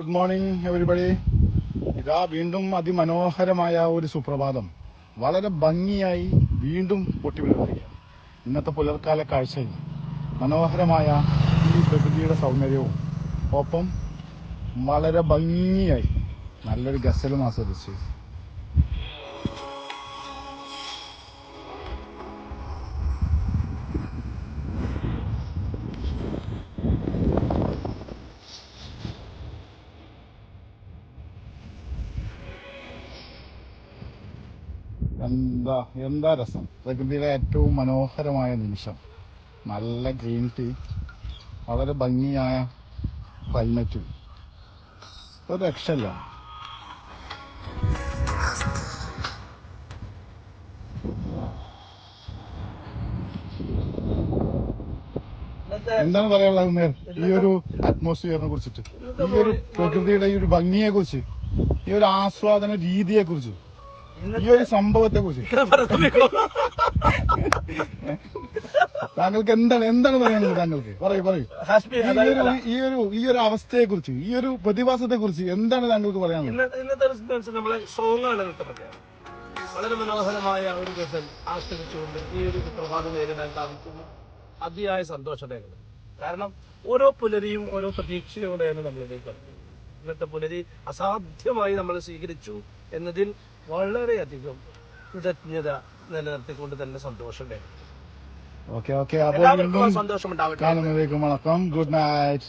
Good morning everybody. ഇതാ വീണ്ടും അതിമനോഹരമായ ഒരു സുപ്രഭാതം വളരെ ഭംഗിയായി വീണ്ടും പൊട്ടിവിടുകയാണ്. ഇന്നത്തെ പുലർക്കാല കാഴ്ചയിൽ മനോഹരമായ ഈ പ്രകൃതിയുടെ സൗന്ദര്യവും ഒപ്പം വളരെ ഭംഗിയായി നല്ലൊരു ഗസലും ആസ്വദിച്ച് എന്താ രസം. പ്രകൃതിയിലെ ഏറ്റവും മനോഹരമായ നിമിഷം. നല്ല ഗ്രീൻ ടീ, വളരെ ഭംഗിയായ ക്ലൈമറ്റ്, ഒരു രക്ഷയില്ല. എന്താണ് പറയാനുള്ളത് ഉമേർ ഈ ഒരു അറ്റ്മോസ്ഫിയറിനെ കുറിച്ചിട്ട്, ഈ ഒരു പ്രകൃതിയുടെ ഈ ഒരു ഭംഗിയെ കുറിച്ച്, ഈ ഒരു ആസ്വാദന രീതിയെ കുറിച്ച്, ഈ ഒരു സംഭവത്തെ കുറിച്ച് താങ്കൾക്ക് എന്താണ് പറയാനുള്ളത്? താങ്കൾക്ക് പറയൂ. ഈ ഒരു അവസ്ഥയെ കുറിച്ച്, ഈ ഒരു പ്രതിഭാസത്തെ കുറിച്ച് എന്താണ് താങ്കൾക്ക് പറയാനുള്ളത്? ഇന്നത്തെ നമ്മളെ സോങ്ങാണ് വളരെ മനോഹരമായ ഒരു ഗസൽ ആസ്വദിച്ചുകൊണ്ട് ഈ ഒരു പ്രഭാതം നേരിടാൻ സാധിക്കുന്നു. അതിയായ സന്തോഷതയാണ്. കാരണം ഓരോ പുലരിയും ഓരോ പ്രതീക്ഷയോടെയാണ് നമ്മളിലേക്ക് വരുന്നത്. ഇന്നത്തെ പുലരി അസാധ്യമായി നമ്മൾ സ്വീകരിച്ചു എന്നതിൽ വളരെയധികം കൃതജ്ഞത നിലനിർത്തിക്കൊണ്ട് തന്നെ സന്തോഷമുണ്ടായിരുന്നു. ഓക്കെ അപ്പോൾ സന്തോഷം ഉണ്ടാവട്ടെ. കാണുന്നതിലേക്ക് വണക്കം. Good night.